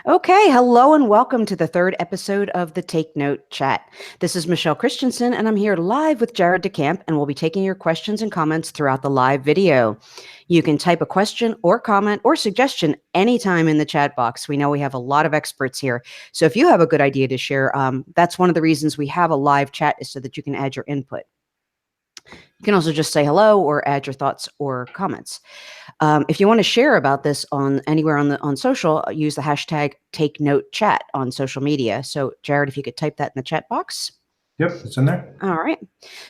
Okay, hello and welcome to the third episode of the Take Note Chat. This is Michele Christensen, and I'm here live with Jared DeCamp, and we'll be taking your questions and comments throughout the live video. You can type a question or comment or suggestion anytime in the chat box. We know we have a lot of experts here, so if you have a good idea to share, that's one of the reasons we have a live chat is so that you can add your input. You can also just say hello or add your thoughts or comments. If you want to share about this on anywhere on social, use the hashtag takenotechat on social media. So, Jared, if you could type that in the chat box. Yep, it's in there. All right.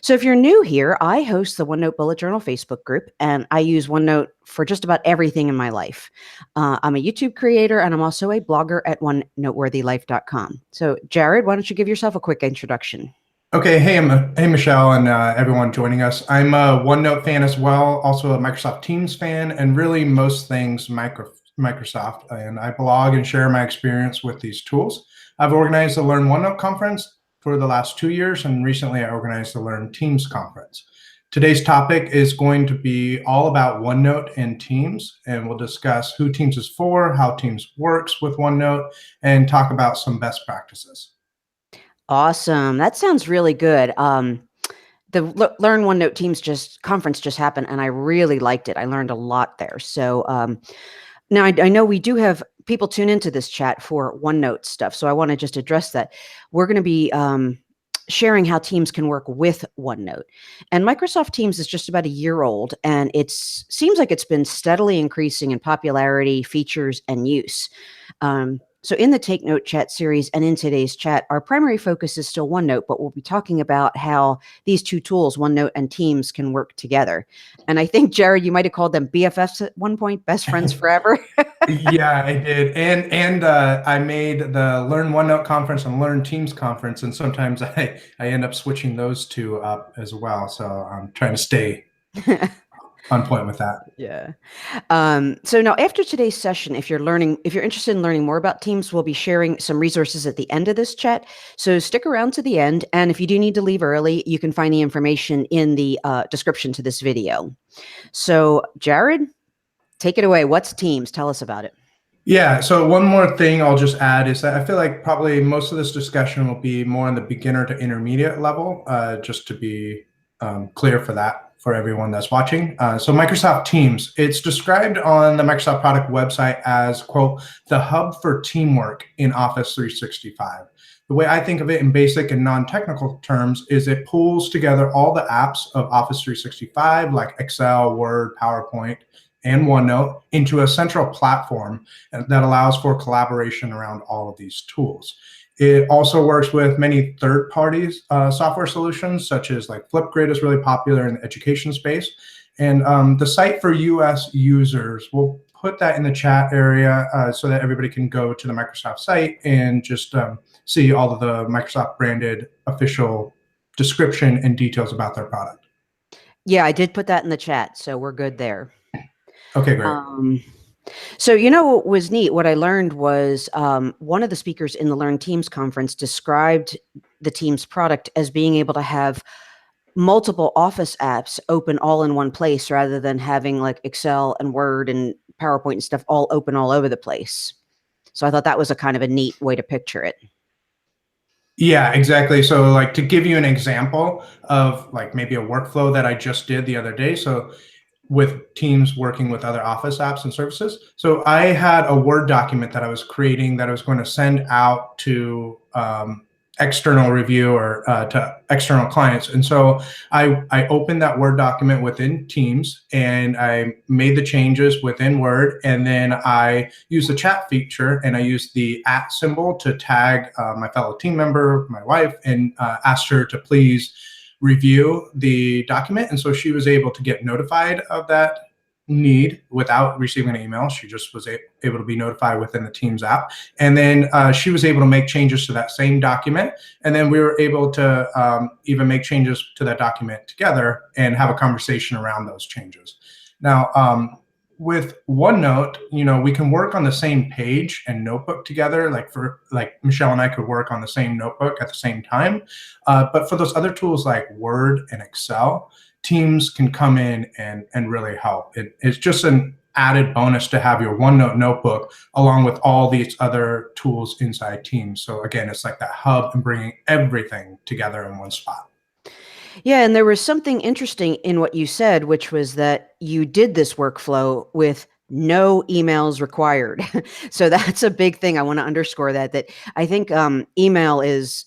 So if you're new here, I host the OneNote Bullet Journal Facebook group, and I use OneNote for just about everything in my life. I'm a YouTube creator, and I'm also a blogger at onenoteworthylife.com. So, Jared, why don't you give yourself a quick introduction? Okay, hey, Michele, and everyone joining us. I'm a OneNote fan as well, also a Microsoft Teams fan, and really most things Microsoft. And I blog and share my experience with these tools. I've organized the Learn OneNote conference for the last 2 years, and recently I organized the Learn Teams conference. Today's topic is going to be all about OneNote and Teams, and we'll discuss who Teams is for, how Teams works with OneNote, and talk about some best practices. Awesome. That sounds really good. The Learn OneNote Teams conference just happened, and I really liked it. I learned a lot there. So now I know we do have people tune into this chat for OneNote stuff. So I want to just address that. We're going to be sharing how Teams can work with OneNote. And Microsoft Teams is just about a year old, and it seems like it's been steadily increasing in popularity, features, and use. So in the Take Note Chat series and in today's chat, our primary focus is still OneNote, but we'll be talking about how these two tools, OneNote and Teams, can work together. And I think, Jared, you might have called them BFFs at one point, best friends forever. Yeah, I did. And I made the Learn OneNote conference and Learn Teams conference, and sometimes I end up switching those two up as well. So I'm trying to stay on point with that. Yeah. So now after today's session, if you're interested in learning more about Teams, we'll be sharing some resources at the end of this chat. So stick around to the end. And if you do need to leave early, you can find the information in the description to this video. So Jared, take it away. What's Teams? Tell us about it. Yeah, so one more thing I'll just add is that I feel like probably most of this discussion will be more on the beginner to intermediate level, just to be clear for that for everyone that's watching. So Microsoft Teams, it's described on the Microsoft product website as, quote, the hub for teamwork in Office 365. The way I think of it in basic and non-technical terms is it pulls together all the apps of Office 365, like Excel, Word, PowerPoint, and OneNote into a central platform that allows for collaboration around all of these tools. It also works with many third-party software solutions, such as like Flipgrid is really popular in the education space. And the site for US users, we'll put that in the chat area so that everybody can go to the Microsoft site and just see all of the Microsoft branded official description and details about their product. Yeah, I did put that in the chat, so we're good there. Okay, great. So, what was neat, what I learned was one of the speakers in the Learn Teams conference described the Teams product as being able to have multiple Office apps open all in one place rather than having like Excel and Word and PowerPoint and stuff all open all over the place. So I thought that was a kind of a neat way to picture it. Yeah, exactly. So like to give you an example of like maybe a workflow that I just did the other day. So with Teams working with other Office apps and services. So I had a Word document that I was creating that I was going to send out to external review or to external clients. And so I opened that Word document within Teams and I made the changes within Word. And then I used the chat feature and I used the @ symbol to tag my fellow team member, my wife, and asked her to please review the document. And so she was able to get notified of that need without receiving an email. She just was able to be notified within the Teams app. And then she was able to make changes to that same document. And then we were able to even make changes to that document together and have a conversation around those changes. Now, with OneNote, we can work on the same page and notebook together. Like Michele and I could work on the same notebook at the same time. But for those other tools like Word and Excel, Teams can come in and really help. It's just an added bonus to have your OneNote notebook along with all these other tools inside Teams. So again, it's like that hub and bringing everything together in one spot. Yeah, and there was something interesting in what you said, which was that you did this workflow with no emails required. So that's a big thing. I want to underscore that I think email is,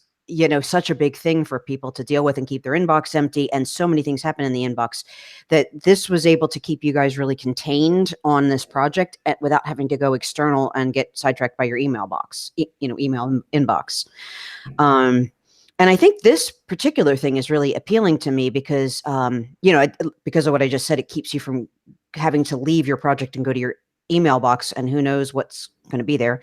such a big thing for people to deal with and keep their inbox empty. And so many things happen in the inbox that this was able to keep you guys really contained on this project without having to go external and get sidetracked by your email box, email inbox. And I think this particular thing is really appealing to me because, because of what I just said, it keeps you from having to leave your project and go to your email box and who knows what's going to be there.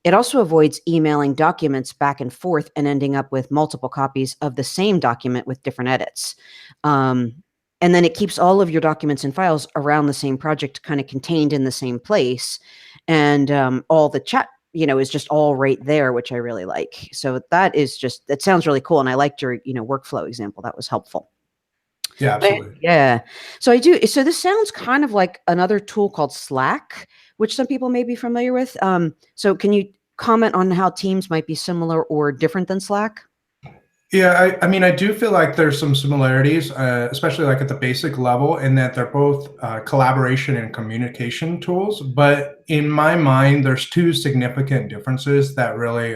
It also avoids emailing documents back and forth and ending up with multiple copies of the same document with different edits. And then it keeps all of your documents and files around the same project kind of contained in the same place. And all the chat is just all right there, which I really like. So that sounds really cool. And I liked your, workflow example. That was helpful. Yeah, absolutely. Yeah. So so this sounds kind of like another tool called Slack, which some people may be familiar with. So can you comment on how Teams might be similar or different than Slack? Yeah, I mean, I do feel like there's some similarities, especially like at the basic level, in that they're both collaboration and communication tools. But in my mind, there's two significant differences that really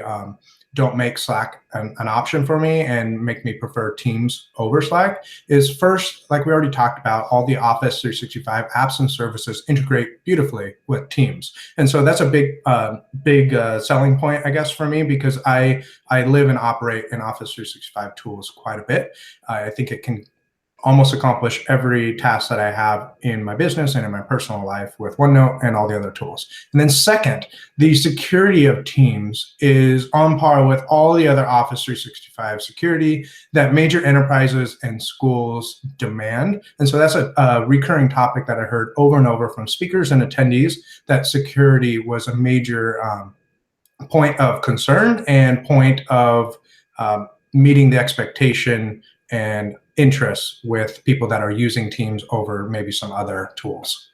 don't make Slack an option for me and make me prefer Teams over Slack. Is first, like we already talked about, all the Office 365 apps and services integrate beautifully with Teams. And so that's a big selling point, I guess, for me, because I live and operate in Office 365 tools quite a bit. I think it can almost accomplish every task that I have in my business and in my personal life with OneNote and all the other tools. And then second, the security of Teams is on par with all the other Office 365 security that major enterprises and schools demand. And so that's a recurring topic that I heard over and over from speakers and attendees, that security was a major point of concern and point of meeting the expectation and interests with people that are using Teams over maybe some other tools.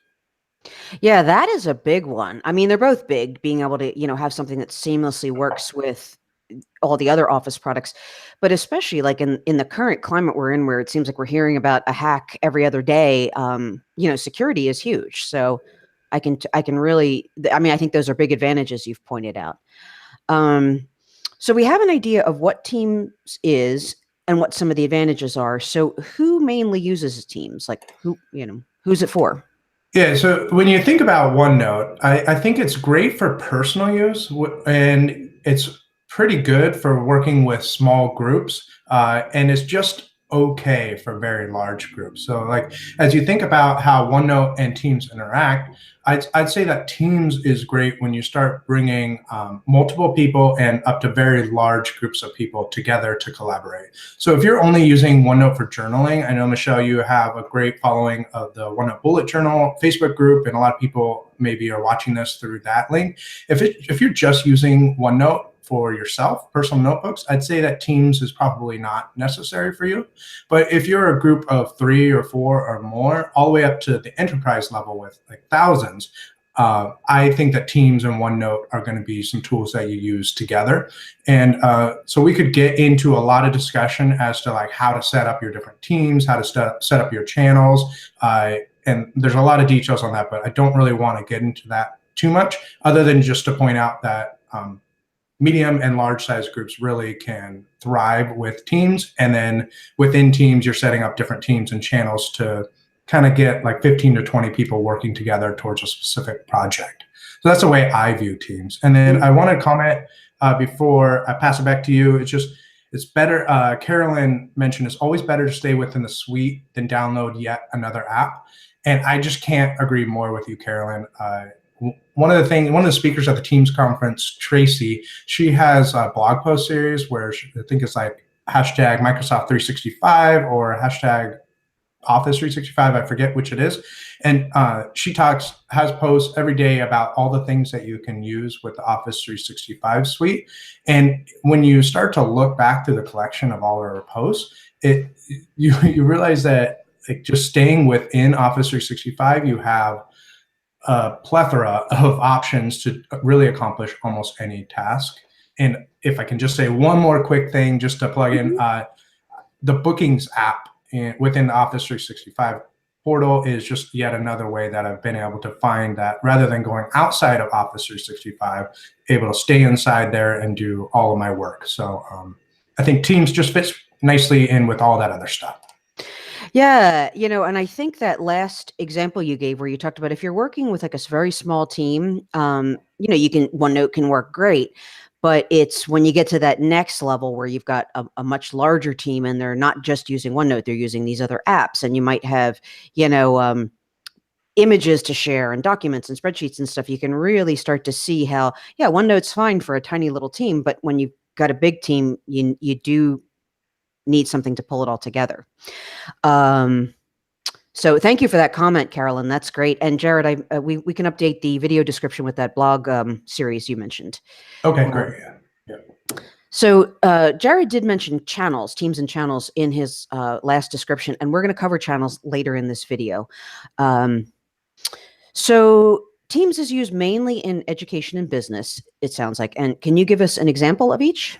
Yeah, that is a big one. I mean, they're both big, being able to, have something that seamlessly works with all the other Office products, but especially like in the current climate we're in, where it seems like we're hearing about a hack every other day, security is huge. So I can really, I mean, I think those are big advantages you've pointed out. So we have an idea of what Teams is and what some of the advantages are. So who mainly uses Teams? Like who's it for? Yeah, so when you think about OneNote, I think it's great for personal use, and it's pretty good for working with small groups, and it's just okay for very large groups. So like, as you think about how OneNote and Teams interact, I'd say that Teams is great when you start bringing multiple people and up to very large groups of people together to collaborate. So if you're only using OneNote for journaling, I know, Michelle, you have a great following of the OneNote Bullet Journal Facebook group, and a lot of people maybe are watching this through that link. If you're just using OneNote for yourself, personal notebooks, I'd say that Teams is probably not necessary for you. But if you're a group of 3 or 4 or more, all the way up to the enterprise level with like thousands, I think that Teams and OneNote are going to be some tools that you use together. And so we could get into a lot of discussion as to like how to set up your different teams, how to set up your channels. And there's a lot of details on that, but I don't really want to get into that too much, other than just to point out that medium and large size groups really can thrive with Teams. And then within Teams, you're setting up different teams and channels to kind of get like 15 to 20 people working together towards a specific project. So that's the way I view Teams. And then I want to comment before I pass it back to you. It's better. Carolyn mentioned it's always better to stay within the suite than download yet another app. And I just can't agree more with you, Carolyn. One of the speakers at the Teams conference, Tracy, she has a blog post series where I think it's like hashtag Microsoft 365 or hashtag Office 365. I forget which it is. And she has posts every day about all the things that you can use with the Office 365 suite. And when you start to look back through the collection of all her posts, you realize that like just staying within Office 365, you have a plethora of options to really accomplish almost any task. And if I can just say one more quick thing, just to plug in, the bookings app within the Office 365 portal is just yet another way that I've been able to find that rather than going outside of Office 365, able to stay inside there and do all of my work. So I think Teams just fits nicely in with all that other stuff. Yeah, and I think that last example you gave where you talked about if you're working with like a very small team, OneNote can work great. But it's when you get to that next level where you've got a much larger team and they're not just using OneNote, they're using these other apps, and you might have, images to share and documents and spreadsheets and stuff. You can really start to see how, yeah, OneNote's fine for a tiny little team, but when you've got a big team, you do need something to pull it all together. So thank you for that comment, Carolyn. That's great. And Jared, we can update the video description with that blog series you mentioned. Okay, great. Yeah. So Jared did mention channels, teams and channels in his last description, and we're going to cover channels later in this video. So Teams is used mainly in education and business, it sounds like. And can you give us an example of each?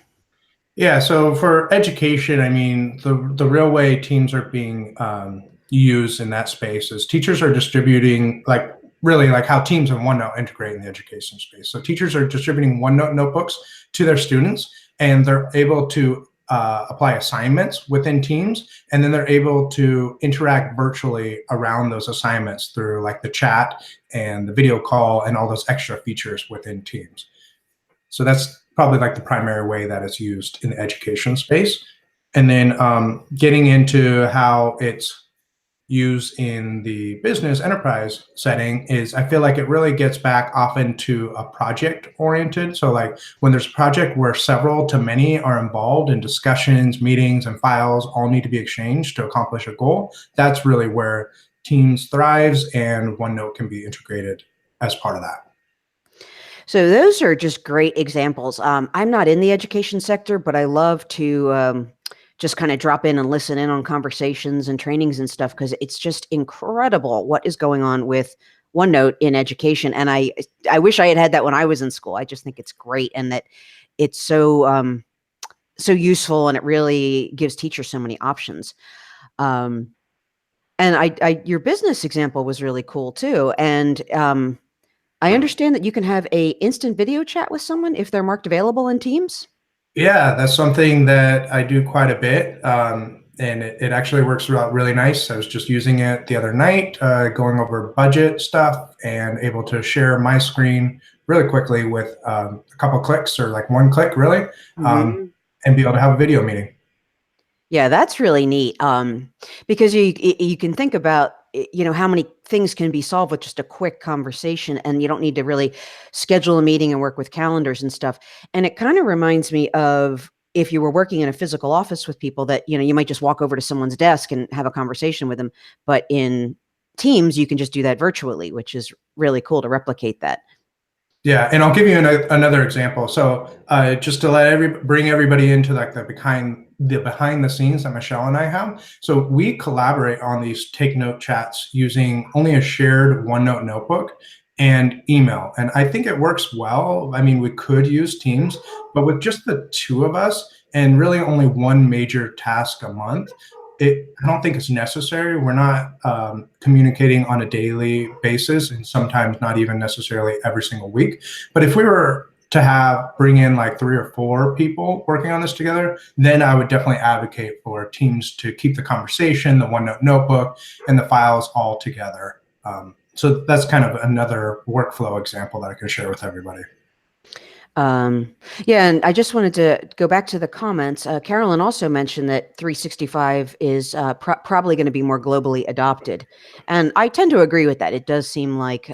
Yeah, so for education, I mean, the real way Teams are being used in that space is teachers are distributing, really like how Teams and OneNote integrate in the education space. So teachers are distributing OneNote notebooks to their students, and they're able to apply assignments within Teams, and then they're able to interact virtually around those assignments through like the chat and the video call and all those extra features within Teams. So that's probably like the primary way that it's used in the education space. And then getting into how it's used in the business enterprise setting is, I feel like it really gets back often to a project oriented. So like when there's a project where several to many are involved in discussions, meetings, and files all need to be exchanged to accomplish a goal, that's really where Teams thrives and OneNote can be integrated as part of that. So those are just great examples. I'm not in the education sector, but I love to just kind of drop in and listen in on conversations and trainings and stuff, because it's just incredible what is going on with OneNote in education. And I wish I had that when I was in school. I just think it's great, and that it's so useful, and it really gives teachers so many options. And your business example was really cool too. And I understand that you can have a instant video chat with someone if they're marked available in Teams. Yeah, that's something that I do quite a bit. And it actually works out really nice. I was just using it the other night, going over budget stuff and able to share my screen really quickly with a couple clicks, or like one click really, and be able to have a video meeting. Yeah, that's really neat. Because you can think about, how many things can be solved with just a quick conversation, and you don't need to really schedule a meeting and work with calendars and stuff. And it kind of reminds me of if you were working in a physical office with people that, you might just walk over to someone's desk and have a conversation with them. But in Teams, you can just do that virtually, which is really cool to replicate that. Yeah, and I'll give you another example. So just to bring everybody into like the behind the scenes that Michele and I have. So we collaborate on these take note chats using only a shared OneNote notebook and email. And I think it works well. I mean, we could use Teams, but with just the two of us and really only one major task a month, I don't think it's necessary. We're not communicating on a daily basis, and sometimes not even necessarily every single week. But if we were to bring in like 3 or 4 people working on this together, then I would definitely advocate for Teams to keep the conversation, the OneNote notebook, and the files all together. So that's kind of another workflow example that I can share with everybody. Yeah, and I just wanted to go back to the comments. Carolyn also mentioned that 365 is probably going to be more globally adopted. And I tend to agree with that. It does seem like,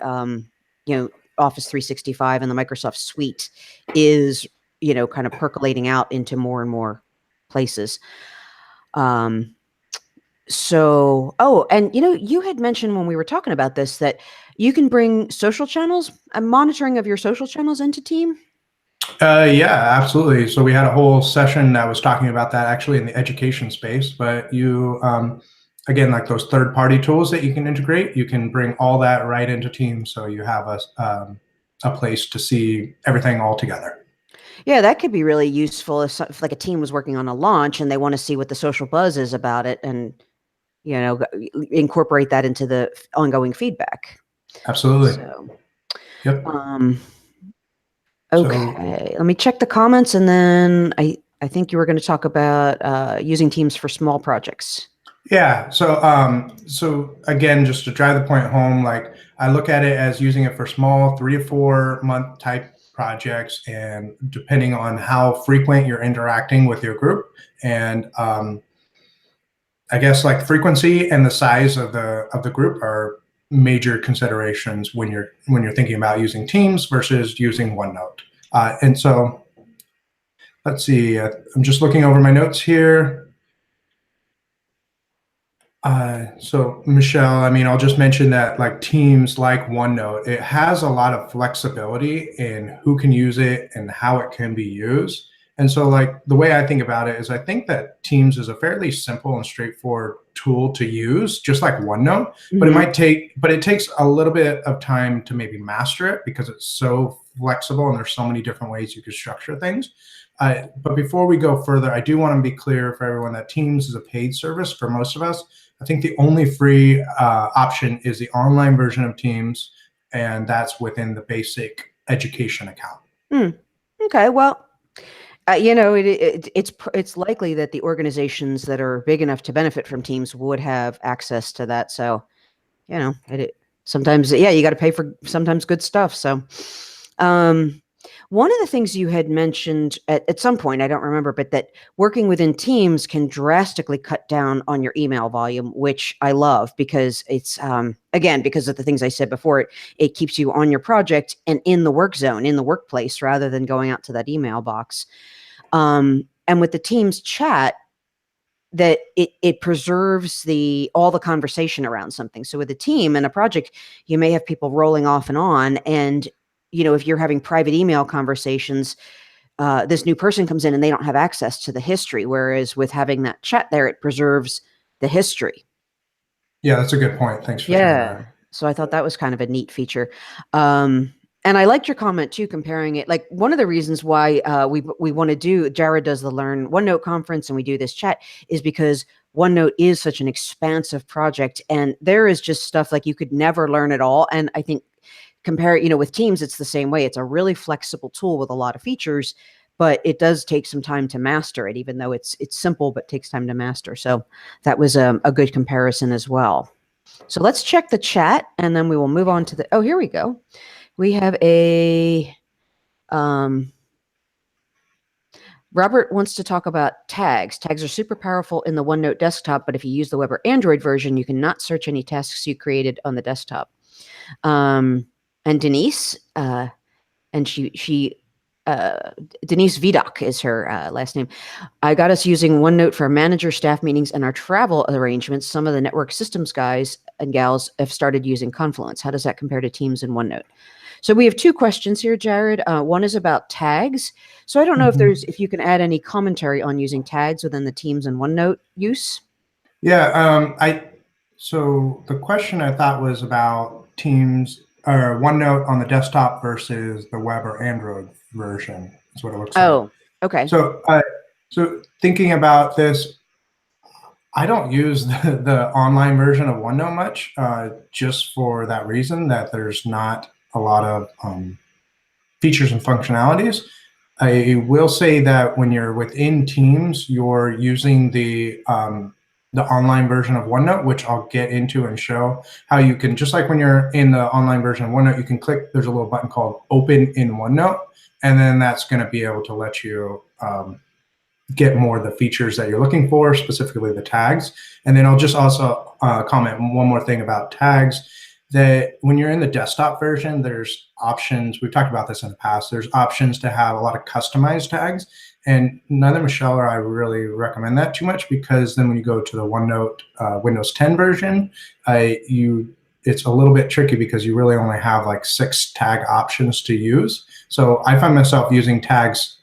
Office 365 and the Microsoft suite is, kind of percolating out into more and more places. And you had mentioned when we were talking about this that you can bring social channels and monitoring of your social channels into Team. Yeah, absolutely. So we had a whole session that was talking about that actually in the education space, but you again, like those third-party tools that you can integrate, you can bring all that right into Teams, so you have a place to see everything all together. Yeah, that could be really useful if like a team was working on a launch and they want to see what the social buzz is about it, and incorporate that into the ongoing feedback. Absolutely. So, Yep. okay, let me check the comments, and then I think you were going to talk about using Teams for small projects. Yeah. So again, just to drive the point home, like I look at it as using it for small 3 to 4 month type projects, and depending on how frequent you're interacting with your group, and I guess like frequency and the size of the group are major considerations when you're thinking about using Teams versus using OneNote. And so let's see. I'm just looking over my notes here. So Michele, I mean, I'll just mention that like Teams, like OneNote, it has a lot of flexibility in who can use it and how it can be used. And so like the way I think about it is I think that Teams is a fairly simple and straightforward tool to use, just like OneNote, but it takes a little bit of time to maybe master it because it's so flexible and there's so many different ways you could structure things. But before we go further, I do want to be clear for everyone that Teams is a paid service for most of us. I think the only free option is the online version of Teams, and that's within the basic education account. Okay, well, it's likely that the organizations that are big enough to benefit from Teams would have access to that. So, sometimes, you got to pay for sometimes good stuff. So, one of the things you had mentioned at some point, I don't remember, but that working within Teams can drastically cut down on your email volume, which I love because it's, again, because of the things I said before, it keeps you on your project and in the work zone, in the workplace, rather than going out to that email box. And with the Teams chat, that it preserves all the conversation around something. So with a team and a project, you may have people rolling off and on, and if you're having private email conversations, this new person comes in and they don't have access to the history. Whereas with having that chat there, it preserves the history. Yeah, that's a good point. Thanks for sharing that. So I thought that was kind of a neat feature. And I liked your comment too, comparing it. Like one of the reasons why we want to do, Jared does the Learn OneNote conference and we do this chat, is because OneNote is such an expansive project, and there is just stuff like you could never learn it all. And I think with Teams, it's the same way. It's a really flexible tool with a lot of features, but it does take some time to master it, even though it's simple, but takes time to master. So that was a good comparison as well. So let's check the chat, and then we will move on to here we go. We have Robert wants to talk about tags. Tags are super powerful in the OneNote desktop, but if you use the web or Android version, you cannot search any tasks you created on the desktop. And Denise, and Denise Vidok is her last name. I got us using OneNote for our manager, staff meetings, and our travel arrangements. Some of the network systems guys and gals have started using Confluence. How does that compare to Teams and OneNote? So we have two questions here, Jared. One is about tags. So I don't know if you can add any commentary on using tags within the Teams and OneNote use. Yeah, so the question I thought was about Teams or OneNote on the desktop versus the web or Android version is what it looks like. Oh, okay. So thinking about this, I don't use the online version of OneNote much, just for that reason that there's not a lot of features and functionalities. I will say that when you're within Teams, you're using the online version of OneNote, which I'll get into and show how you can, just like when you're in the online version of OneNote, you can click, there's a little button called Open in OneNote, and then that's going to be able to let you get more of the features that you're looking for, specifically the tags. And then I'll just also comment one more thing about tags, that when you're in the desktop version, there's options. We've talked about this in the past. There's options to have a lot of customized tags. And neither Michele or I really recommend that too much, because then when you go to the OneNote Windows 10 version, it's a little bit tricky because you really only have like 6 tag options to use. So I find myself using tags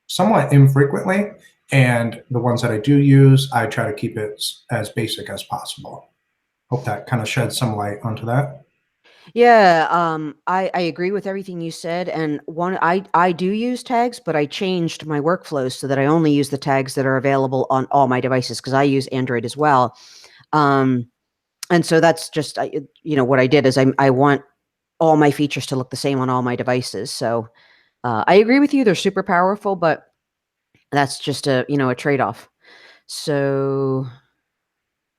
somewhat infrequently. And the ones that I do use, I try to keep it as basic as possible. Hope that kind of sheds some light onto that. Yeah, I agree with everything you said. And I do use tags, but I changed my workflows so that I only use the tags that are available on all my devices because I use Android as well. And so that's just what I did is I want all my features to look the same on all my devices. So I agree with you; they're super powerful, but that's just a trade-off. So,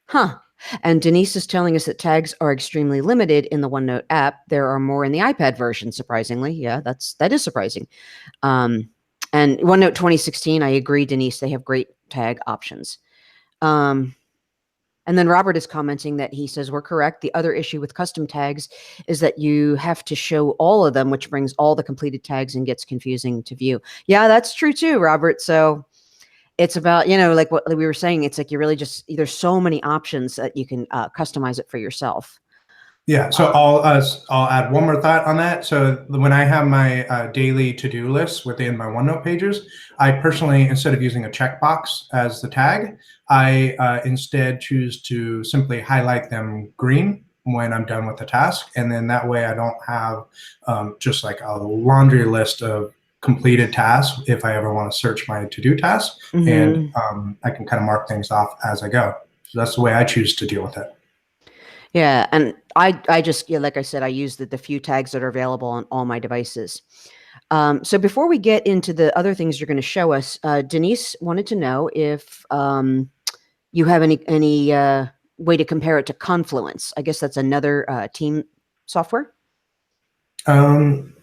huh. And Denise is telling us that tags are extremely limited in the OneNote app. There are more in the iPad version, surprisingly. Yeah, that is surprising. And OneNote 2016, I agree, Denise. They have great tag options. And then Robert is commenting that he says we're correct. The other issue with custom tags is that you have to show all of them, which brings all the completed tags and gets confusing to view. Yeah, that's true too, Robert. So it's about, like what we were saying, it's like you really just, there's so many options that you can customize it for yourself. Yeah, so I'll add one more thought on that. So when I have my daily to-do list within my OneNote pages, I personally, instead of using a checkbox as the tag, I instead choose to simply highlight them green when I'm done with the task. And then that way I don't have just like a laundry list of completed tasks if I ever want to search my to-do tasks. And I can kind of mark things off as I go. So that's the way I choose to deal with it. Yeah, and I just, like I said, I use the few tags that are available on all my devices. So before we get into the other things you're going to show us, Denise wanted to know if you have any way to compare it to Confluence. I guess that's another team software. I'm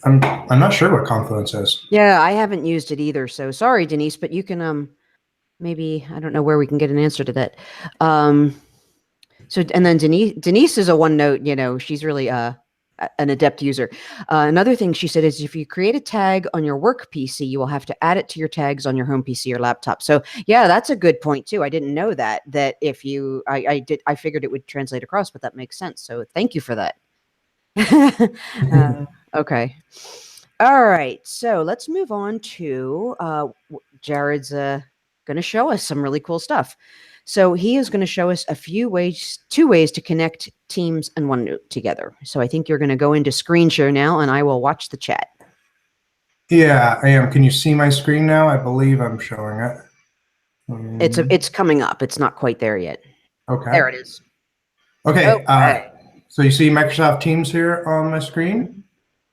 not sure what Confluence is. Yeah, I haven't used it either. So sorry, Denise, but you can maybe, I don't know where we can get an answer to that. So, and then Denise is a OneNote, she's really an adept user. Another thing she said is if you create a tag on your work PC, you will have to add it to your tags on your home PC or laptop. So yeah, that's a good point too. I didn't know that if you, I figured it would translate across, but that makes sense. So thank you for that. Okay. All right. So let's move on to Jared's going to show us some really cool stuff. So he is going to show us two ways to connect Teams and OneNote together. So I think you're going to go into screen share now, and I will watch the chat. Yeah, I am. Can you see my screen now? I believe I'm showing it. It's coming up. It's not quite there yet. Okay. There it is. Okay. So you see Microsoft Teams here on my screen?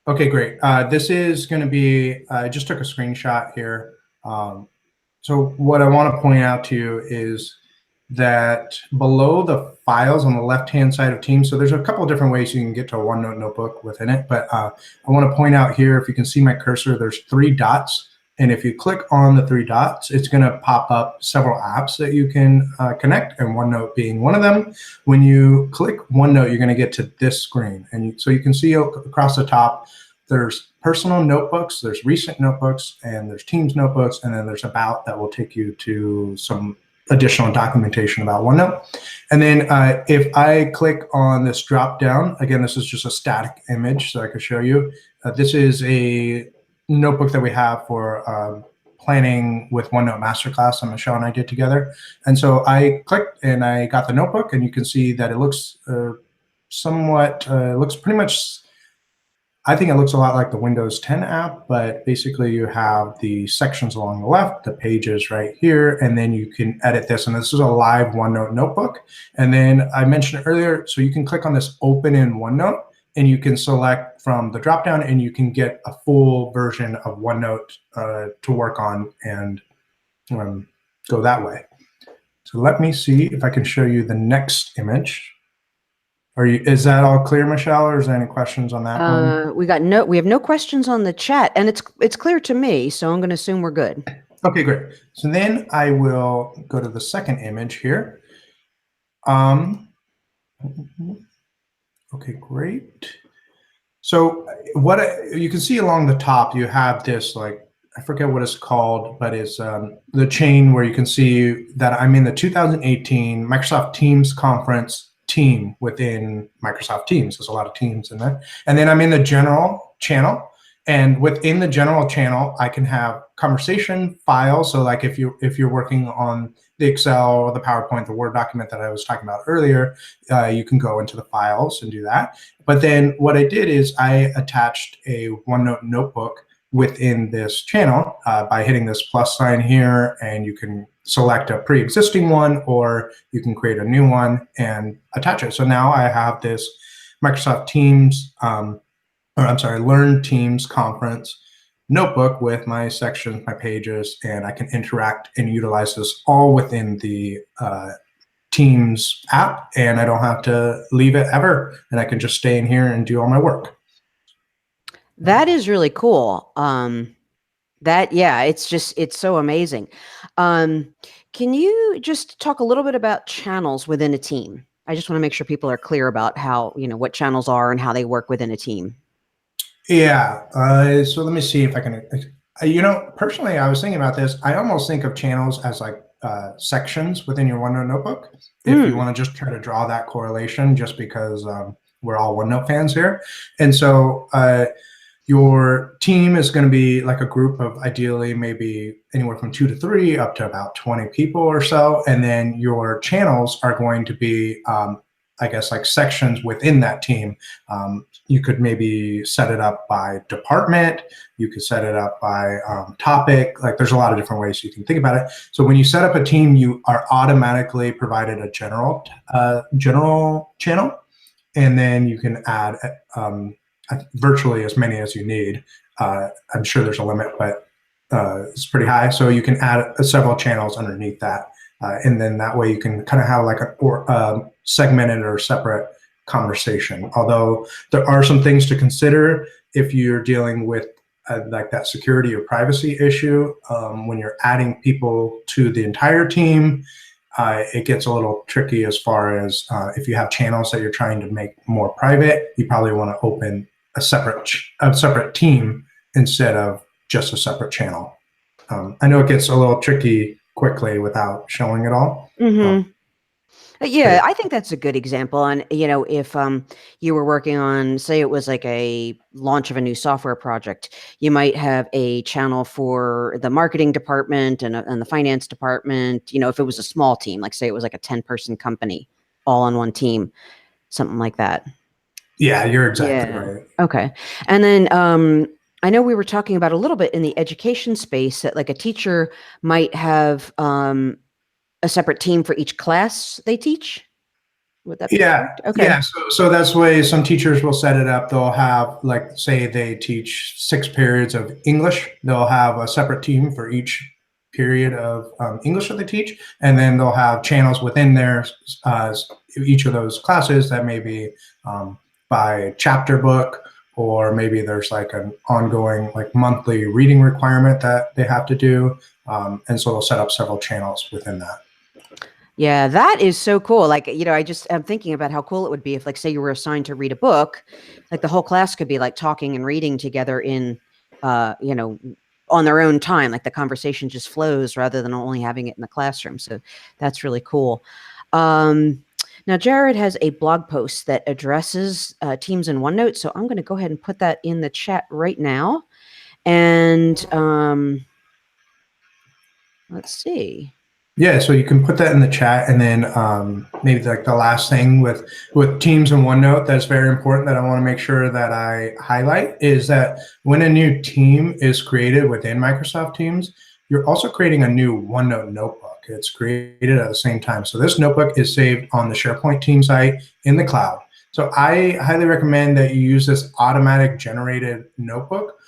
Okay, great. This is going to be, I just took a screenshot here. So what I want to point out to you is that below the files on the left-hand side of Teams, so there's a couple of different ways you can get to a OneNote notebook within it, but I want to point out here, if you can see my cursor, there's 3 dots. And if you click on the 3 dots, it's going to pop up several apps that you can connect, and OneNote being one of them. When you click OneNote, you're going to get to this screen. And so you can see across the top, there's personal notebooks, there's recent notebooks, and there's Teams notebooks, and then there's About that will take you to some additional documentation about OneNote. And then if I click on this drop down, again, this is just a static image so I can show you. This is a notebook that we have for planning with OneNote Masterclass that Michele and I did together. And so I clicked and I got the notebook, and you can see that it looks somewhat, looks pretty much, I think it looks a lot like the Windows 10 app, but basically you have the sections along the left, the pages right here, and then you can edit this. And this is a live OneNote notebook. And then I mentioned earlier, so you can click on this open in OneNote, and you can select from the dropdown, and you can get a full version of OneNote to work on and go that way. So let me see if I can show you the next image. Is that all clear, Michele, or is there any questions on that one? We have no questions on the chat, and it's clear to me, so I'm going to assume we're good. Okay, great. So then I will go to the second image here. Okay, great. So you can see along the top, you have this, like, I forget what it's called, but it's the chain where you can see that I'm in the 2018 Microsoft Teams conference team within Microsoft Teams. There's a lot of teams in there. And then I'm in the general channel. And within the general channel, I can have conversation files. So like if you're working on the Excel or the PowerPoint, the Word document that I was talking about earlier, you can go into the files and do that. But then what I did is I attached a OneNote notebook within this channel by hitting this plus sign here, and you can select a pre-existing one, or you can create a new one and attach it. So now I have this Microsoft Teams, Learn Teams conference notebook with my sections, my pages, and I can interact and utilize this all within the Teams app, and I don't have to leave it ever, and I can just stay in here and do all my work. That is really cool. It's so amazing. Can you just talk a little bit about channels within a team? I just want to make sure people are clear about how, what channels are and how they work within a team. Yeah. So let me see if I can, personally, I was thinking about this. I almost think of channels as like sections within your OneNote notebook. If you want to just try to draw that correlation, just because we're all OneNote fans here. And so your team is going to be like a group of ideally maybe anywhere from 2 to 3 up to about 20 people or so. And then your channels are going to be, I guess, like sections within that team. You could maybe set it up by department. You could set it up by topic. Like there's a lot of different ways you can think about it. So when you set up a team, you are automatically provided a general channel, and then you can add virtually as many as you need. I'm sure there's a limit, but it's pretty high. So you can add several channels underneath that. And then that way you can kind of have like a segmented or separate conversation. Although there are some things to consider if you're dealing with like that security or privacy issue. When you're adding people to the entire team, it gets a little tricky as far as if you have channels that you're trying to make more private, you probably want to open a separate team instead of just a separate channel. I know it gets a little tricky quickly without showing it all. Yeah, I think that's a good example. And, if you were working on, say it was like a launch of a new software project, you might have a channel for the marketing department and the finance department. If it was a small team, like say it was like a 10-person company all on one team, something like that. Yeah, you're exactly right. Okay. And then I know we were talking about a little bit in the education space that like a teacher might have a separate team for each class they teach. Would that be correct? Okay. Yeah. So that's the way some teachers will set it up. They'll have, like, say they teach 6 periods of English. They'll have a separate team for each period of English that they teach. And then they'll have channels within their each of those classes that may be by chapter book, or maybe there's like an ongoing like monthly reading requirement that they have to do. And so they'll set up several channels within that. Yeah, that is so cool. Like, I'm thinking about how cool it would be if, like, say you were assigned to read a book, like the whole class could be like talking and reading together in, on their own time. Like the conversation just flows rather than only having it in the classroom. So that's really cool. Now, Jared has a blog post that addresses Teams in OneNote. So I'm going to go ahead and put that in the chat right now. And let's see. Yeah, so you can put that in the chat, and then maybe like the last thing with Teams and OneNote that's very important that I want to make sure that I highlight is that when a new team is created within Microsoft Teams, you're also creating a new OneNote notebook. It's created at the same time. So this notebook is saved on the SharePoint team site in the cloud. So I highly recommend that you use this automatic generated notebook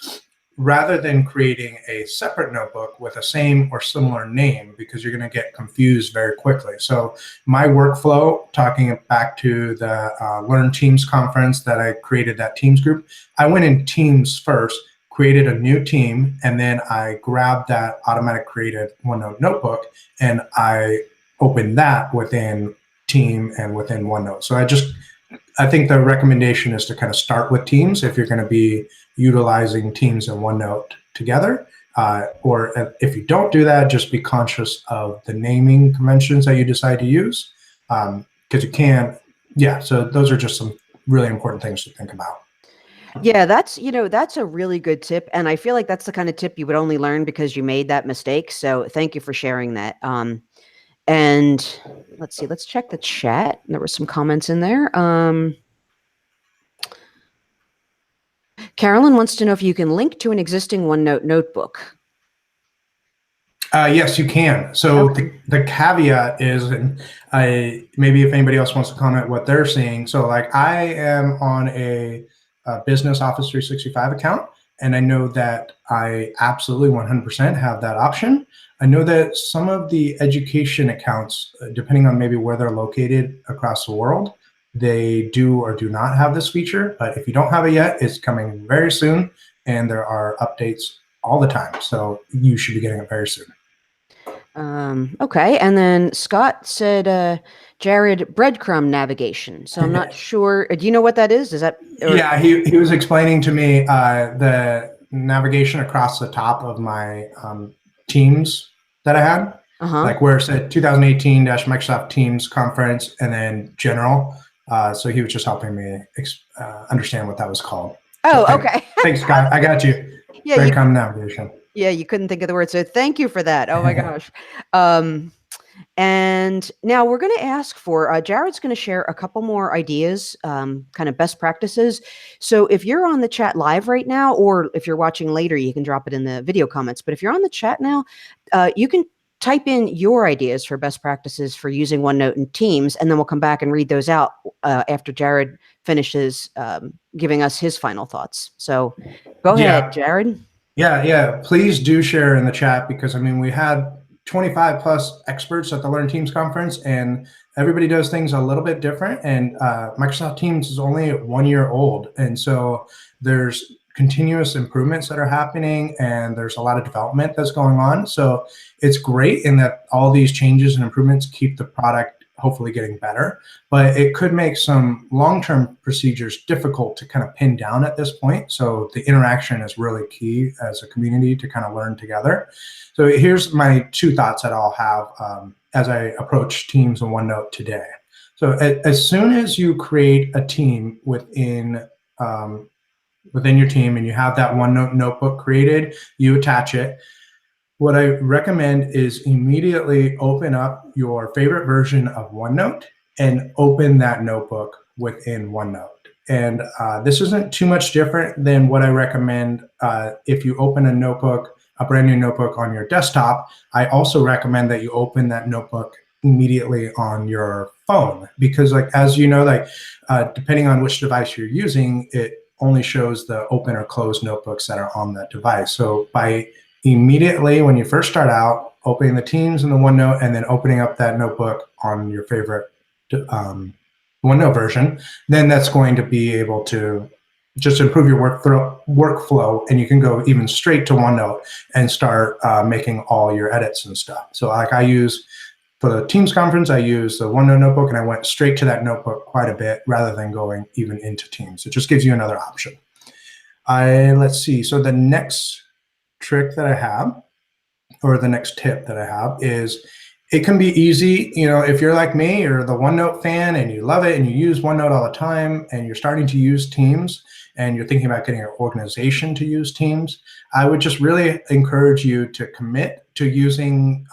rather than creating a separate notebook with a same or similar name, because you're going to get confused very quickly. So my workflow, talking back to the Learn Teams conference that I created that Teams group, I went in Teams first, created a new team, and then I grabbed that automatic created OneNote notebook and I opened that within Team and within OneNote. So I think the recommendation is to kind of start with Teams if you're going to be utilizing Teams and OneNote together. Or if you don't do that, just be conscious of the naming conventions that you decide to use, because you can. Yeah, so those are just some really important things to think about. Yeah, that's a really good tip. And I feel like that's the kind of tip you would only learn because you made that mistake. So thank you for sharing that. And let's see, let's check the chat. There were some comments in there. Carolyn wants to know if you can link to an existing OneNote notebook. Yes, you can. So Okay. the caveat is, and maybe if anybody else wants to comment what they're seeing. So like I am on a business Office 365 account, and I know that I absolutely 100% have that option. I know that some of the education accounts, depending on maybe where they're located across the world, they do or do not have this feature. But if you don't have it yet, it's coming very soon, and there are updates all the time. So you should be getting it very soon. Okay. And then Scott said, Jared, breadcrumb navigation. So I'm not sure. Do you know what that is? Is that? Yeah, he was explaining to me the navigation across the top of my Teams that I had, like where it said 2018-Microsoft Teams conference and then general. So he was just helping me understand what that was called. Oh, So okay. thanks, Scott. I got you. Yeah, Breadcrumb navigation. Yeah, you couldn't think of the word. So thank you for that. Oh my gosh. And now we're going to ask for Jared's going to share a couple more ideas, kind of best practices. So if you're on the chat live right now, or if you're watching later, you can drop it in the video comments. But if you're on the chat now, you can type in your ideas for best practices for using OneNote and Teams, and then we'll come back and read those out after Jared finishes giving us his final thoughts. So go ahead, Jared. Yeah. Please do share in the chat because I mean, we had 25 plus experts at the Learn Teams conference and everybody does things a little bit different. And Microsoft Teams is only 1 year old. And so there's continuous improvements that are happening and there's a lot of development that's going on. So it's great in that all these changes and improvements keep the product hopefully getting better, but it could make some long-term procedures difficult to kind of pin down at this point. So the interaction is really key as a community to kind of learn together. So here's my two thoughts that I'll have as I approach Teams and OneNote today. So as soon as you create a team within your team and you have that OneNote notebook created, you attach it. What I recommend is immediately open up your favorite version of OneNote and open that notebook within OneNote. And this isn't too much different than what I recommend if you open a notebook, a brand new notebook on your desktop. I also recommend that you open that notebook immediately on your phone because, like, as you know, like depending on which device you're using, it only shows the open or closed notebooks that are on that device. So by immediately when you first start out, opening the Teams and the OneNote and then opening up that notebook on your favorite OneNote version, then that's going to be able to just improve your workflow, and you can go even straight to OneNote and start making all your edits and stuff. So like I use, for the Teams conference, I use the OneNote notebook and I went straight to that notebook quite a bit rather than going even into Teams. It just gives you another option. Let's see, so the next trick that I have, or the next tip that I have, is it can be easy, you know, if you're like me, you're the OneNote fan and you love it and you use OneNote all the time and you're starting to use Teams and you're thinking about getting your organization to use Teams, I would just really encourage you to commit to using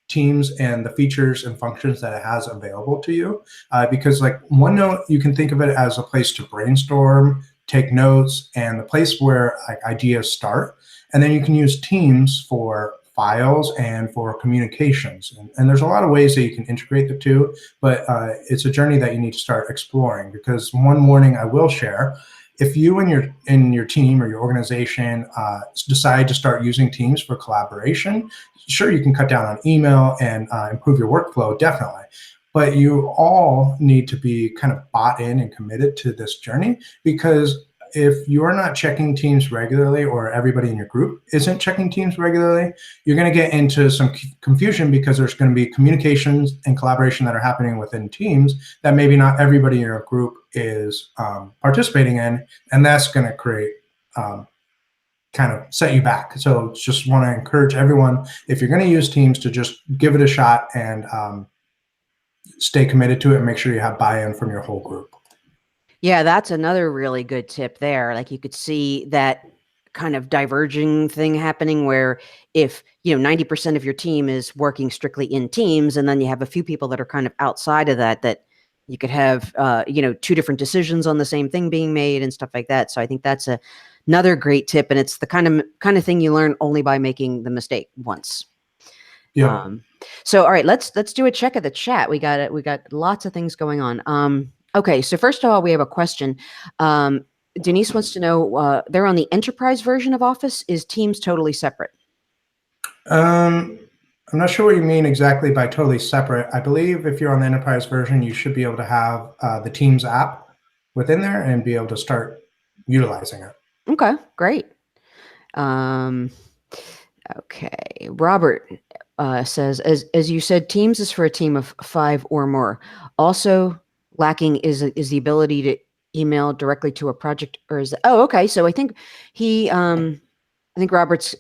Teams and the features and functions that it has available to you. Because like OneNote, you can think of it as a place to brainstorm, take notes, and the place where like ideas start. And then you can use Teams for files and for communications. And there's a lot of ways that you can integrate the two, but it's a journey that you need to start exploring. Because one warning I will share, if you and your team or your organization decide to start using Teams for collaboration, sure, you can cut down on email and improve your workflow, definitely. But you all need to be kind of bought in and committed to this journey, because if you're not checking Teams regularly, or everybody in your group isn't checking Teams regularly, you're going to get into some confusion because there's going to be communications and collaboration that are happening within Teams that maybe not everybody in your group is participating in, and that's going to create kind of set you back. So just want to encourage everyone, if you're going to use Teams, to just give it a shot and stay committed to it and make sure you have buy-in from your whole group. Yeah, that's another really good tip there. Like you could see that kind of diverging thing happening where if, 90% of your team is working strictly in teams, and then you have a few people that are kind of outside of that you could have, two different decisions on the same thing being made and stuff like that. So I think that's another great tip. And it's the kind of thing you learn only by making the mistake once. Yep. So all right, let's do a check of the chat. We got it. We got lots of things going on. Okay, so first of all, we have a question. Denise wants to know, they're on the enterprise version of Office. Is Teams totally separate? I'm not sure what you mean exactly by totally separate. I believe if you're on the enterprise version, you should be able to have the Teams app within there and be able to start utilizing it. Okay, great. Okay, Robert says, as you said, Teams is for a team of 5 or more. Also, lacking is the ability to email directly to a project, or is that, oh, okay. So I think I think Robert's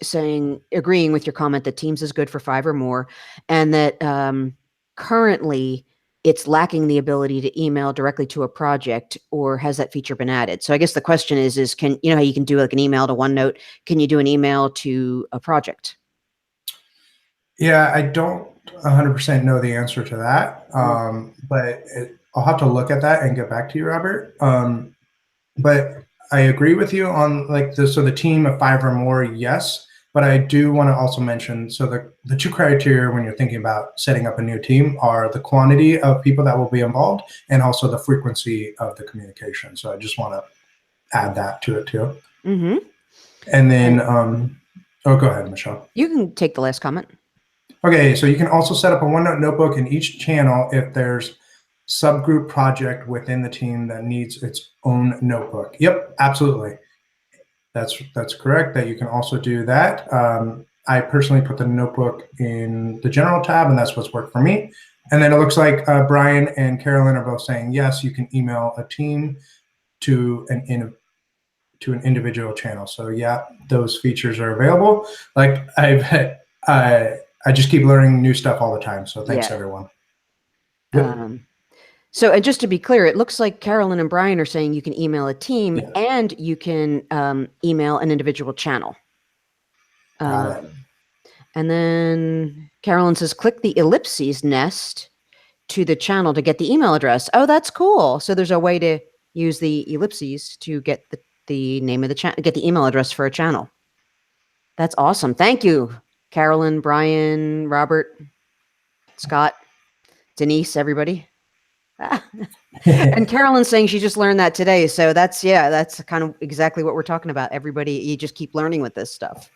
agreeing with your comment that Teams is good for 5 or more, and that currently it's lacking the ability to email directly to a project, or has that feature been added? So I guess the question is can, how you can do like an email to OneNote? Can you do an email to a project? Yeah, I don't 100% know the answer to that, but I'll have to look at that and get back to you, Robert. But I agree with you on like the team of 5 or more, yes. But I do want to also mention, so the 2 criteria when you're thinking about setting up a new team are the quantity of people that will be involved and also the frequency of the communication. So I just want to add that to it too. Mm-hmm. And then, go ahead, Michelle. You can take the last comment. Okay, so you can also set up a OneNote notebook in each channel if there's subgroup project within the team that needs its own notebook. Yep, absolutely. That's correct, that you can also do that. I personally put the notebook in the general tab, and that's what's worked for me. And then it looks like Brian and Carolyn are both saying, yes, you can email a team to an individual channel. So yeah, those features are available. Like I just keep learning new stuff all the time. So thanks, everyone. Yep. So, and just to be clear, it looks like Carolyn and Brian are saying you can email a team and you can email an individual channel. Got it. And then Carolyn says, click the ellipses nest to the channel to get the email address. Oh, that's cool. So there's a way to use the ellipses to get the name of the channel, get the email address for a channel. That's awesome. Thank you, Carolyn, Brian, Robert, Scott, Denise, everybody. And Carolyn's saying she just learned that today. So that's kind of exactly what we're talking about. Everybody, you just keep learning with this stuff.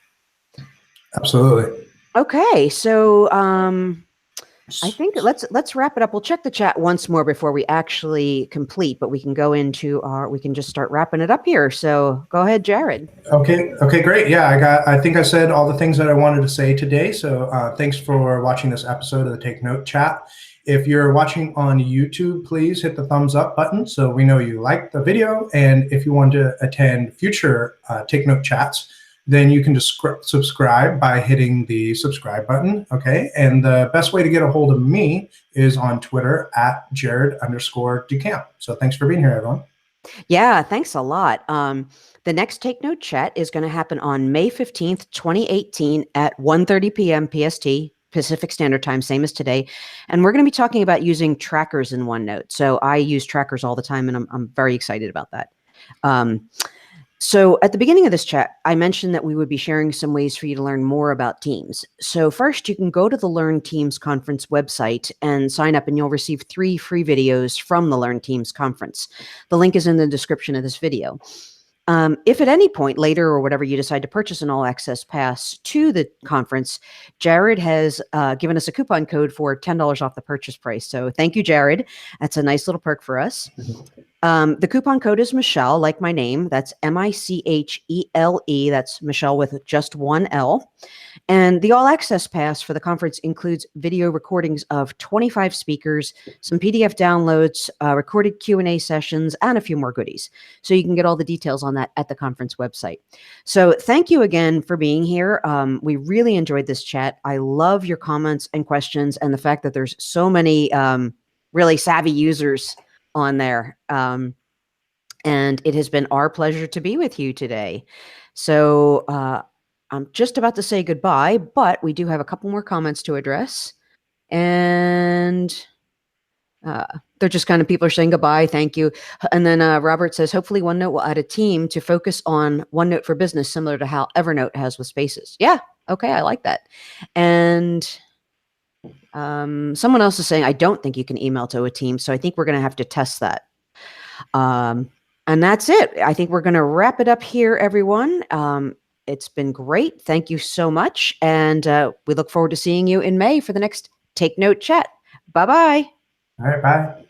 Absolutely. Okay. So I think let's wrap it up. We'll check the chat once more before we actually complete, but we can go into we can just start wrapping it up here. So go ahead, Jared. Okay, great. Yeah, I think I said all the things that I wanted to say today. So thanks for watching this episode of the Take Note Chat. If you're watching on YouTube, please hit the thumbs up button so we know you liked the video. And if you want to attend future Take Note Chats, then you can just subscribe by hitting the subscribe button, okay? And the best way to get a hold of me is on Twitter at Jared_DeCamp. So thanks for being here, everyone. Yeah, thanks a lot. The next Take Note Chat is going to happen on May 15th, 2018 at 1:30 p.m. PST, Pacific Standard Time, same as today. And we're going to be talking about using trackers in OneNote. So I use trackers all the time, and I'm very excited about that. So at the beginning of this chat, I mentioned that we would be sharing some ways for you to learn more about Teams. So first, you can go to the Learn Teams conference website and sign up, and you'll receive 3 free videos from the Learn Teams conference. The link is in the description of this video. If at any point later or whatever you decide to purchase an all-access pass to the conference, Jared has given us a coupon code for $10 off the purchase price. So thank you, Jared. That's a nice little perk for us. The coupon code is Michele, like my name. That's Michele. That's Michele with just one L. And the all-access pass for the conference includes video recordings of 25 speakers, some PDF downloads, recorded Q&A sessions, and a few more goodies. So you can get all the details on that at the conference website. So thank you again for being here. We really enjoyed this chat. I love your comments and questions and the fact that there's so many really savvy users on there. And it has been our pleasure to be with you today. So I'm just about to say goodbye, but we do have a couple more comments to address. And they're just kind of people are saying goodbye, thank you. And then Robert says, hopefully OneNote will add a team to focus on OneNote for Business, similar to how Evernote has with Spaces. Yeah, okay, I like that. And someone else is saying, I don't think you can email to a team, so I think we're going to have to test that. And that's it. I think we're going to wrap it up here, everyone. It's been great. Thank you so much. And we look forward to seeing you in May for the next Take Note Chat. Bye-bye. All right, bye.